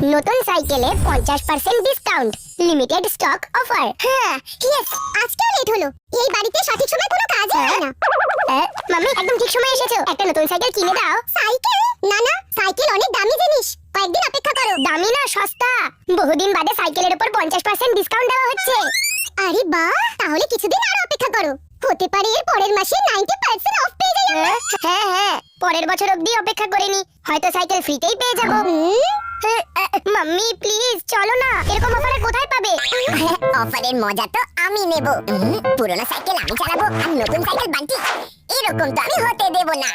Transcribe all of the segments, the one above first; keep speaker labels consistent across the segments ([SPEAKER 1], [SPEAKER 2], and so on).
[SPEAKER 1] নতুন সাইকেলে 50% discount, limited stock offer. হ্যাঁ, ইয়েস, আজকেও লেট হলো। এই বাড়িতে সঠিক সময় কোনো কাজই হয় না। মাম্মি, একদম ঠিক সময় এসেছো। একটা নতুন সাইকেল কিনে দাও। সাইকেল? না না, সাইকেল অনেক দামি জিনিস। কয়েকদিন অপেক্ষা করো। দামি না, সস্তা। বহুদিন বাদে সাইকেলের উপর 50% ডিসকাউন্ট দেওয়া হচ্ছে। আরে বাহ, তাহলে কিছুদিন আর অপেক্ষা করো। হতে পারে এর পরের মাসে 90% অফ পেয়ে যাই। হ্যাঁ হ্যাঁ, পরের বছর অবধি অপেক্ষা করিনি, হয়তো সাইকেল ফ্রিতেই পেয়ে যাবো। মাম্মি প্লিজ চলো না, এরকম অফারে কোথায় পাবে?
[SPEAKER 2] অফারের মজা তো আমি নেব। পুরনো সাইকেল আমি চালাবো আর নতুন সাইকেল বান্টি। এরকম তো আমি হতে দেব না।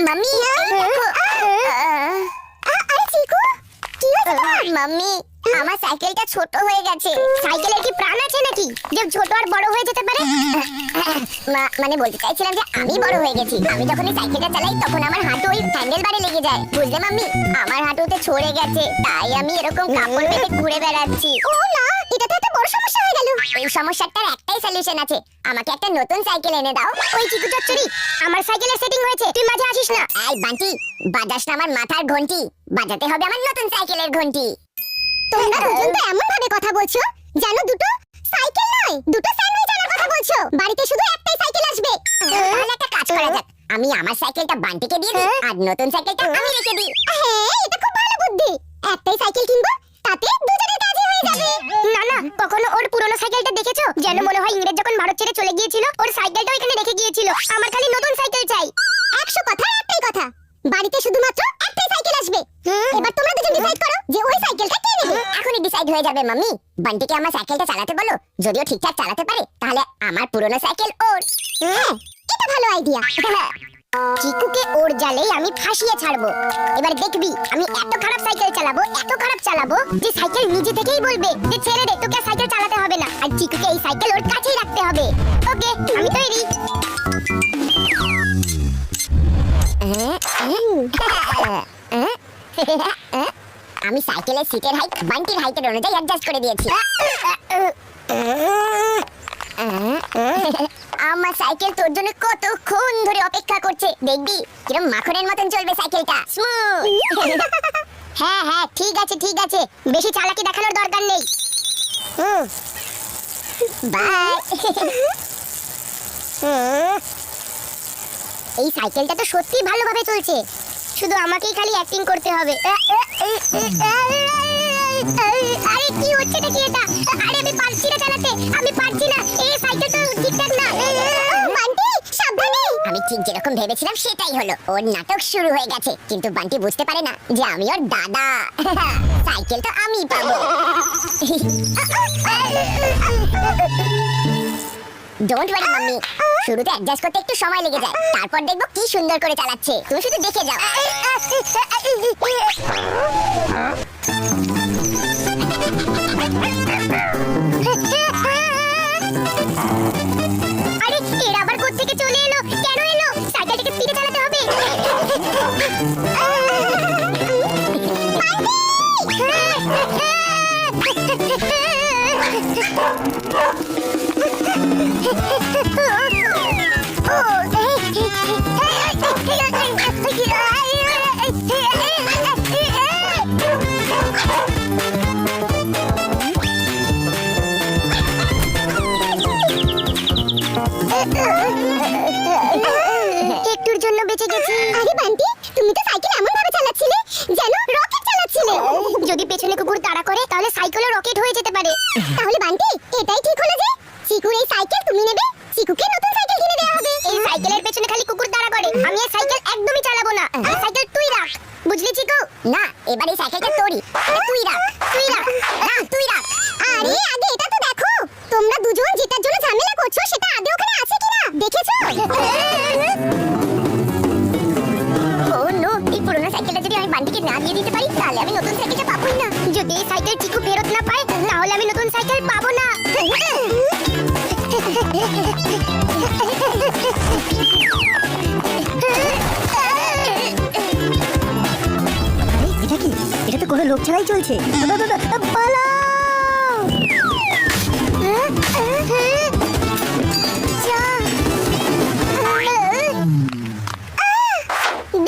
[SPEAKER 2] মাম্মি দেখো।
[SPEAKER 1] আরে চিকু, কি হয়েছে?
[SPEAKER 2] মাম্মি, আমার সাইকেলটা ছোট হয়ে গেছে।
[SPEAKER 1] সাইকেলের কি প্রাণ আছে নাকি যে ছোট আর বড় হয়ে যেতে পারে?
[SPEAKER 2] মানে বলতে চাইছিলাম যে আমি বড় হয়ে গেছি। আমি যখন এই সাইকেলটা চালাই তখন আমার হাঁটু ওই হ্যান্ডেল বারে লেগে যায়, বুঝলে মাম্মি? আমার হাঁটুতে ছড়ে গেছে, তাই আমি এরকম কাপড় বেঁধে ঘুরে বেড়াচ্ছি।
[SPEAKER 1] ও না, এটা তো একটা বড় সমস্যা হয়ে গেল।
[SPEAKER 2] এই সমস্যাটার একটাই সলিউশন আছে, আমাকে একটা নতুন সাইকেল এনে দাও।
[SPEAKER 1] ওই চিকু চচ্চড়ি, আমার সাইকেলের সেটিং হয়েছে, তুই মাঝে আসিস না।
[SPEAKER 2] এই বান্টি, বাজাস না আমার মাথার ঘন্টি, বাজাতে হবে আমার নতুন সাইকেলের ঘন্টি।
[SPEAKER 1] তোমরা দুজন তো এমন ভাবে কথা বলছো যেন দুটো সাইকেল নয়, দুটো স্যান্ডউইচ আনার কথা বলছো। বাড়িতে শুধু একটাই সাইকেল আসবে।
[SPEAKER 2] তাহলে একটা কাজ করা যাক, আমি আমার সাইকেলটা বান্টিকে দিয়ে দিই আর নতুন সাইকেলটা আমি রেখে দিই।
[SPEAKER 1] হ্যাঁ, এটা খুব ভালো বুদ্ধি। একটাই সাইকেল কিনবো, তাতে দুজনের কাজই হয়ে যাবে। না না, কখনো ওর পুরনো সাইকেলটা দেখেছো? যেন মনে হয় ইংরেজ যখন ভারত ছেড়ে চলে গিয়েছিল ওর সাইকেলটা এখানে রেখে গিয়েছিল। আমার খালি নতুন সাইকেল চাই। 100 কথায় একটাই কথা, বাড়িতে শুধুমাত্র একটাই সাইকেল আসবে। এবার তোমরা দুজন ডিসাইড করো যে ওই সাইকেলটা কে নেবে।
[SPEAKER 2] এখনই ডিসাইড হয়ে যাবে মাম্মি। বান্টিকে আমার সাইকেলটা চালাতে বলো, যদিও ঠিকঠাক চালাতে পারে তাহলে আমার পুরনো সাইকেল ওর।
[SPEAKER 1] হ্যাঁ, এটা ভালো আইডিয়া। চিকুকে ওর জালেই আমি ফাঁসিয়ে ছাড়বো। এবার দেখবি আমি এত খারাপ সাইকেল চালাবো, এত খারাপ চালাবো যে সাইকেল নিজে থেকেই বলবে যে ছেড়ে দে, তোকে সাইকেল চালাতে হবে না। আর চিকুকে এই সাইকেল ওর কাছেই রাখতে হবে। ওকে, আমি তৈরি।
[SPEAKER 2] আমি সাইকেলের সিটের হাইট বান্টির হাইটের অনুযায়ী অ্যাডজাস্ট করে দিয়েছি। আমার সাইকেল তোর জন্য কতক্ষণ ধরে অপেক্ষা করছে, দেখবি কিরম মাখনের মতন চলবে সাইকেলটা, স্মুথ।
[SPEAKER 1] হ্যাঁ হ্যাঁ, ঠিক আছে ঠিক আছে, বেশি চালাকি দেখানোর দরকার নেই।
[SPEAKER 2] বাই।
[SPEAKER 1] এই সাইকেলটা তো সত্যি ভালোভাবে চলছে, শুধু আমাকেই খালি অ্যাক্টিং করতে হবে। আরে কি হচ্ছে নাকি এটা? আরে আমি পারছি না চালাতে, আমি পারছি না। এই সাইকেল তো ঠিকঠাক না। বান্টি সাবধানে।
[SPEAKER 2] আমি ঠিক যেরকম ভেবেছিলাম সেটাই হলো, ওর নাটক শুরু হয়ে গেছে। কিন্তু বান্টি বুঝতে পারে না যে আমি ওর দাদা। সাইকেল তো আমি পাবো। ডোন্ট ওয়ারি মাম্মি, শুরুতে অ্যাডজাস্ট করতে একটু সময় লেগে যায়, তারপর দেখবো কি সুন্দর করে চালাচ্ছে। তুমি শুধু দেখে যাও।
[SPEAKER 1] আরে এর আবার কোত্থেকে চলে এলো? কেন এলো? সাইকেলটাকে স্পিডে চালাতে হবে। একটুর জন্য বেঁচে গেছি। আরে বান্টি, তুমি তো সাইকেল এমন ভাবে চালাচ্ছিলে যেন রকেট চালাচ্ছিলে। যদি পেছনে কুকুর তাড়া করে তাহলে সাইকেলও রকেট হয়ে যেতে পারে। তাহলে বান্টি, এটাই ঠিক হলো যে চিকুর এই সাইকেল তুমি নেবে, চিকুকে নতুন সাইকেল কিনে দেওয়া হবে। এই সাইকেলের পেছনে খালি কুকুর তাড়া করে, আমি এই সাইকেল একদমই চালাবো না। এই সাইকেল তুই রাখ, বুঝলি চিকু?
[SPEAKER 2] না, এবার এই সাইকেলটা তোরই, তুই রাখ।
[SPEAKER 1] তুই রাখ।
[SPEAKER 2] না, তুই রাখ।
[SPEAKER 1] আরে আগে এটা তো দেখো, তোমরা দুজন যেটার জন্য ঝামেলা করছো সেটা আদৌ ওখানে আছে কিনা দেখেছো?
[SPEAKER 2] ও নো, এই পুরনো সাইকেলটা যদি আমি বান্টিকে না দিয়ে দিতে পারি তাহলে আমি নতুন সাইকেলটা পাবোই না।
[SPEAKER 1] যদি এই সাইকেল চিকু ফেরত না পায় তাহলে আমি নতুন সাইকেল পাবো না।
[SPEAKER 3] এটা কি? এটা তো কোনো লোক ছাড়াই চলছে। পালাও!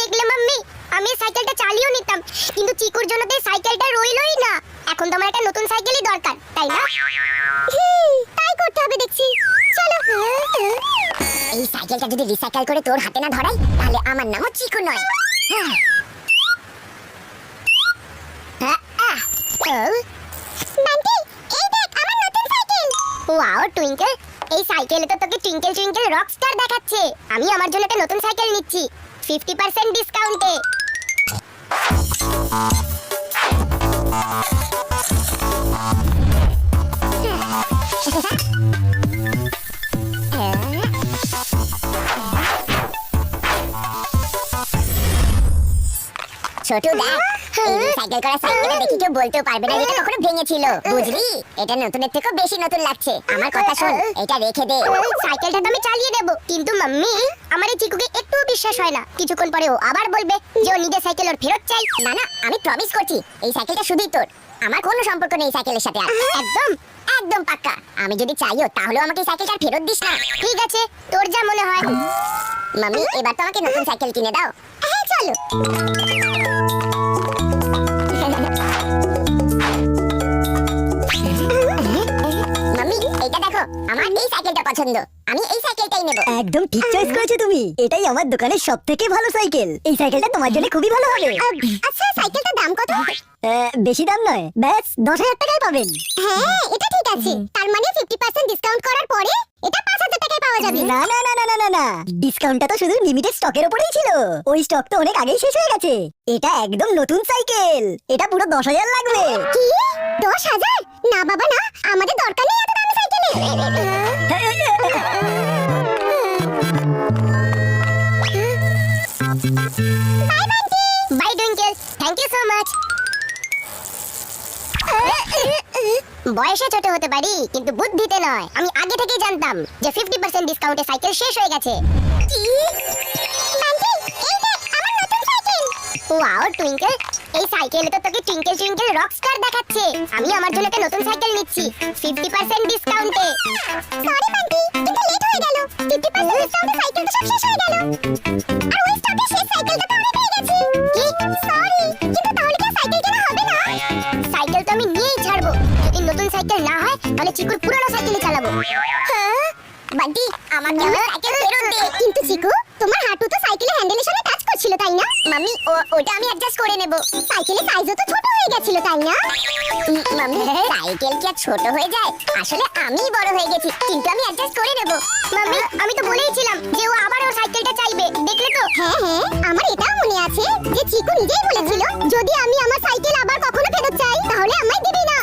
[SPEAKER 1] দেখলে মাম্মি, আমি সাইকেলটা চালিয়েও নিতাম, কিন্তু চিকুর জন্য তো এই সাইকেলটা রইলো এখন তো আমার একটা নতুন সাইকেলই দরকার, তাই না?
[SPEAKER 2] তাই করতে হবে দেখছি। চলো। এই সাইকেলটা যদি রিসাইকেল করে তোর হাতে না ধরাই তাহলে আমার নামও চিকু নয়।
[SPEAKER 1] বান্টি, এই দেখ আমার নতুন সাইকেল। ওয়াও টুইঙ্কেল, এই সাইকেলে তো তোকে টুইঙ্কেল টুইঙ্কেল রকস্টার দেখাচ্ছে। আমি আমার জন্য একটা নতুন সাইকেল নিচ্ছি 50% ডিসকাউন্টে।
[SPEAKER 2] ছোট দেখ, এই রিসাইকেল করা সাইকেলটা দেখি কেউ বলতেও পারবে না এটা কখনো ভেঙেছিল, বুঝলি? এটা নতুনের থেকেও বেশি নতুন লাগছে। আমার কথা শোন, এটা রেখে দে।
[SPEAKER 1] সাইকেলটা তো আমি চালিয়ে দেব, কিন্তু মাম্মি আমার এই চিকুকে একটুও বিশ্বাস হয় না। কিছুক্ষণ পরে ও আবার বলবে যে ও নিজের সাইকেল ওর ফেরত চাই।
[SPEAKER 2] না না, আমি প্রমিস করছি এই সাইকেলটা শুধুই তোর, আমার কোনো সম্পর্ক নেই এই সাইকেলের সাথে। আর
[SPEAKER 1] একদম
[SPEAKER 2] একদম পাক্কা, আমি যদি চাইও তাহলে আমাকে এই সাইকেলটা আর ফেরত দিস না।
[SPEAKER 1] ঠিক আছে, তোর যা মনে হয়।
[SPEAKER 2] মাম্মি এবার তো আমাকে নতুন সাইকেল কিনে দাও।
[SPEAKER 1] হ্যাঁ চলো।
[SPEAKER 2] মাম্মি এইটা দেখো, আমার এই সাইকেলটা পছন্দ, আমি এই সাইকেলটাই নেব।
[SPEAKER 3] একদম ঠিক চয়েস করেছো তুমি। এটাই আমার দোকানের সবথেকে ভালো সাইকেল। এই সাইকেলটা তোমার জন্য খুবই ভালো হবে।
[SPEAKER 1] আচ্ছা সাইকেলটার দাম কত?
[SPEAKER 3] বেশি দাম নয়, ব্যাস 10,000 টাকায় পাবেন।
[SPEAKER 1] হ্যাঁ এটা ঠিক আছে, তার মানে 50% ডিসকাউন্ট করার পরে এটা 5,000 টাকায় পাওয়া যাবে।
[SPEAKER 3] না না না না না না না, ডিসকাউন্টটা তো শুধু লিমিটেড স্টকের উপরেই ছিল। ওই স্টক তো অনেক আগেই শেষ হয়ে গেছে। এটা একদম নতুন সাইকেল, এটা পুরো 10,000 লাগবে।
[SPEAKER 1] কি 10,000? না বাবা না, আমাদের দরকার নেই এত দামি সাইকেলের। Bye Bunty, bye Twinkle, thank you so much. বয়সে ছোট হতে পারি কিন্তু বুদ্ধিতে নয়। আমি আগে থেকেই জানতাম যে 50% ডিসকাউন্টে সাইকেল শেষ হয়ে গেছে। কি বান্টি, এই দেখ আমার নতুন সাইকেল। ওয়াও টুইঙ্কেল, এই সাইকেলে তো তোকে টুইঙ্কেল টুইঙ্কেল রকস্টার দেখাচ্ছে। আমি আমার জন্য একটা নতুন সাইকেল নিচ্ছি 50% ডিসকাউন্টে। সরি বান্টি, কিন্তু লেট হয়ে গেল। 50% ডিসকাউন্টে সাইকেল তো সব শেষ হয়ে গেল। আর ওই স্টকে শেষ সাইকেলটা তো অনেক হয়ে গেছে। কি সরি, কিন্তু তাহলে কি সাইকেল কেনা হবে না? সাইকেল তো আমি নিয়েই ছাড়বো। যদি নতুন সাইকেল না হয় তাহলে চিকুর পুরনো সাইকেলই চালাবো। হ্যাঁ
[SPEAKER 2] বান্টি, আমাকে আমার সাইকেল ফেরত দে।
[SPEAKER 1] কিন্তু চিকু, তোমার হাঁটু তো সাইকেলের হ্যান্ডেলের সাথে টাচ করছিল তাই না?
[SPEAKER 2] মাম্মি ওটা আমি অ্যাডজাস্ট করে নেব।
[SPEAKER 1] সাইকেলের সাইজও তো ছোট হয়ে গেছিল তাই না?
[SPEAKER 2] মাম্মি সাইকেল কি আর ছোট হয়ে যায়? আসলে আমিই বড় হয়ে গেছি, কিন্তু আমি অ্যাডজাস্ট করে নেব।
[SPEAKER 1] মাম্মি আমি তো বলেইছিলাম যে ও আবার ওর সাইকেলটা চাইবে, দেখলে তো? হ্যাঁ হ্যাঁ, আমার এটাও মনে আছে যে চিকু নিজেই বলেছিল যদি আমি আমার সাইকেল আবার কখনো ফেরত চাই তাহলে আমায় দিবি না।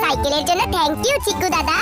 [SPEAKER 1] সাইকেলের জন্য থ্যাংক ইউ চিকু দাদা।